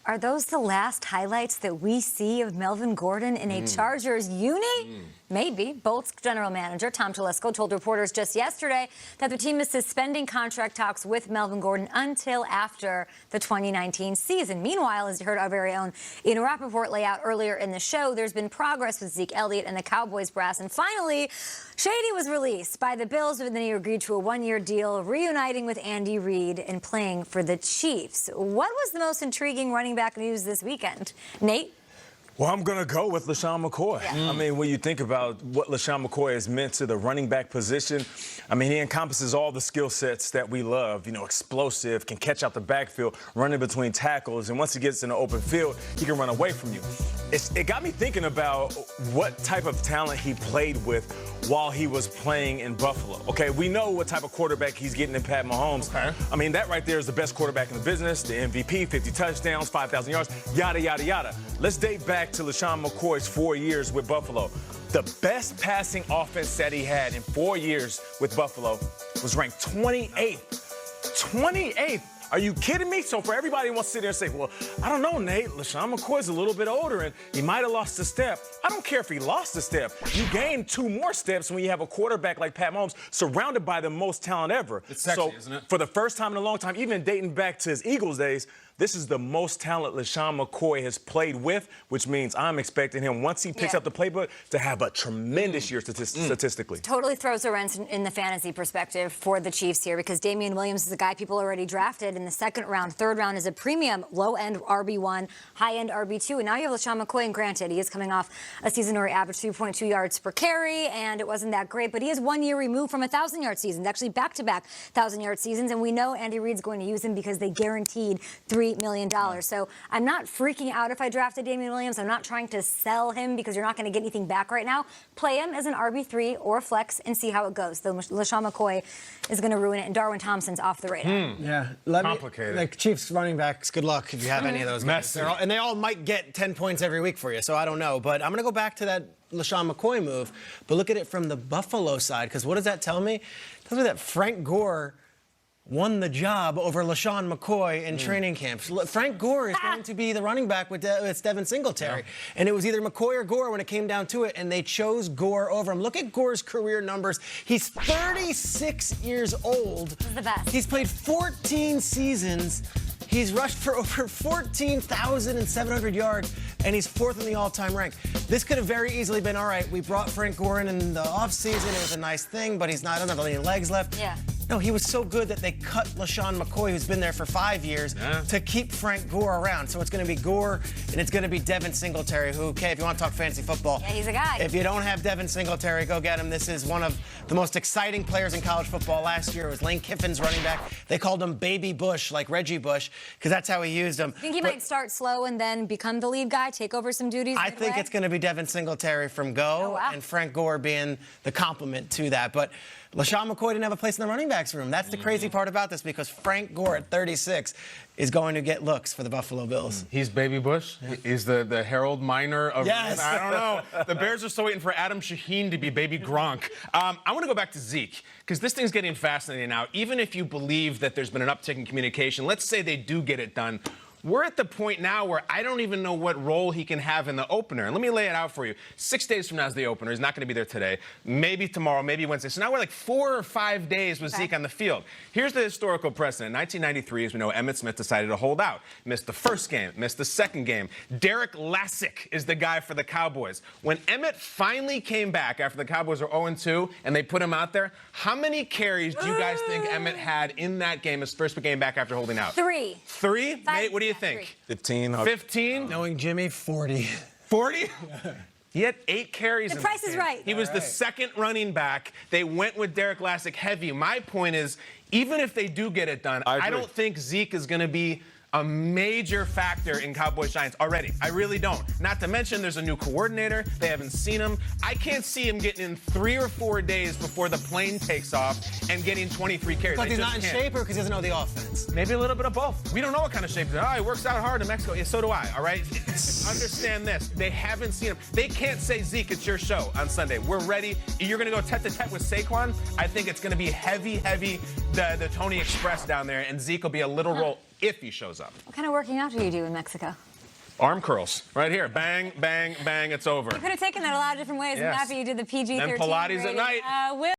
Are those the last highlights that we see of Melvin Gordon in a Chargers uni? Maybe. Bolts general manager Tom Telesco told reporters just yesterday that the team is suspending contract talks with Melvin Gordon until after the 2019 season. Meanwhile, as you heard our very own Ian Rappaport lay out earlier in the show, there's been progress with Zeke Elliott and the Cowboys brass. And finally, Shady was released by the Bills, and then he agreed to a one-year deal, reuniting with Andy Reid and playing for the Chiefs. What was the most intriguing running back news this weekend? Nate? Well, I'm going to go with LeSean McCoy. I mean, when you think about what LeSean McCoy has meant to the running back position, I mean, he encompasses all the skill sets that we love. You know, explosive, can catch out the backfield, running between tackles, and once he gets in the open field, he can run away from you. It got me thinking about what type of talent he played with while he was playing in Buffalo. Okay, we know what type of quarterback he's getting in Pat Mahomes. Okay. I mean, that right there is the best quarterback in the business, the MVP, 50 touchdowns, 5,000 yards, yada, yada, yada. Let's date back to LeSean McCoy's 4 years with Buffalo. The best passing offense that he had in 4 years with Buffalo was ranked 28th. 28th. Are you kidding me? So for everybody who wants to sit there and say, well, I don't know, Nate, LeSean McCoy's a little bit older and he might have lost a step. I don't care if he lost a step. You gain 2 more steps when you have a quarterback like Pat Mahomes surrounded by the most talent ever. It's sexy, isn't it? For the first time in a long time, even dating back to his Eagles days, this is the most talent LeSean McCoy has played with, which means I'm expecting him, once he picks up the playbook, to have a tremendous year statistically. Totally throws a wrench in the fantasy perspective for the Chiefs here, because Damian Williams is a guy people already drafted in the second round. Third round is a premium low-end RB1, high-end RB2. And now you have LeSean McCoy, and granted, he is coming off a season where he averaged 2.2 yards per carry, and it wasn't that great, but he is 1 year removed from a 1,000-yard season, actually back-to-back 1,000-yard seasons. And we know Andy Reid's going to use him because they guaranteed $3 million. So I'm not freaking out if I drafted Damian Williams. I'm not trying to sell him because you're not going to get anything back right now. Play him as an RB3 or a flex and see how it goes. Though LeSean McCoy is going to ruin it, and Darwin Thompson's off the radar. Yeah, Complicated. Like Chiefs running backs, good luck if you have any of those guys. And they all might get 10 points every week for you, so I don't know. But I'm going to go back to that LeSean McCoy move, but look at it from the Buffalo side, because what does that tell me? It tells me that Frank Gore won the job over LeSean McCoy in training camps. Frank Gore is going to be the running back with Devin Singletary. Yeah. And it was either McCoy or Gore when it came down to it, and they chose Gore over him. Look at Gore's career numbers. He's 36 years old. He's the best. He's played 14 seasons. He's rushed for over 14,700 yards, and he's 4th in the all-time rank. This could have very easily been, all right, we brought Frank Gore in the offseason. It was a nice thing, but doesn't have any legs left. Yeah. No, he was so good that they cut LeSean McCoy, who's been there for 5 years, to keep Frank Gore around. So it's going to be Gore, and it's going to be Devin Singletary, who, okay, if you want to talk fantasy football. Yeah, he's a guy. If you don't have Devin Singletary, go get him. This is one of the most exciting players in college football last year. It was Lane Kiffin's running back. They called him Baby Bush, like Reggie Bush, because that's how he used him. You think he might start slow and then become the lead guy, take over some duties? I think it's going to be Devin Singletary from go, and Frank Gore being the complement to that. But LeSean McCoy didn't have a place in the running backs room. That's the crazy part about this, because Frank Gore at 36 is going to get looks for the Buffalo Bills. He's Baby Bush. He's the Harold Miner of... Yes. I don't know. The Bears are still waiting for Adam Shaheen to be Baby Gronk. I want to go back to Zeke, because this thing's getting fascinating now. Even if you believe that there's been an uptick in communication, let's say they do get it done. We're at the point now where I don't even know what role he can have in the opener. And let me lay it out for you. 6 days from now is the opener. He's not going to be there today. Maybe tomorrow, maybe Wednesday. So now we're like 4 or 5 days with Zeke on the field. Here's the historical precedent. In 1993, as we know, Emmitt Smith decided to hold out. Missed the first game, missed the second game. Derek Lassick is the guy for the Cowboys. When Emmitt finally came back after the Cowboys were 0-2 and they put him out there, how many carries do you guys think Emmitt had in that game, his first game back after holding out? 3. 3? Nate, what do you think? 15. 15? Knowing Jimmy, 40. 40? He had 8 carries. The Price is Right. He was the second running back. They went with Derek Lassick heavy. My point is, even if they do get it done, I don't think Zeke is going to be a major factor in Cowboys-Giants already. I really don't. Not to mention there's a new coordinator. They haven't seen him. I can't see him getting in 3 or 4 days before the plane takes off and getting 23 carries. Because he's not in shape, or because he doesn't know the offense? Maybe a little bit of both. We don't know what kind of shape he's in. Oh, he works out hard in Mexico. Yeah, so do I, all right? Understand this. They haven't seen him. They can't say, Zeke, it's your show on Sunday. We're ready. You're going to go tete-a-tete with Saquon. I think it's going to be heavy, the Tony Express down there, and Zeke will be a little if he shows up. What kind of working out do you do in Mexico? Arm curls, right here. Bang, bang, bang, it's over. You could have taken that a lot of different ways. Yes. I'm happy you did the PG-13 And Pilates at rating. night. Will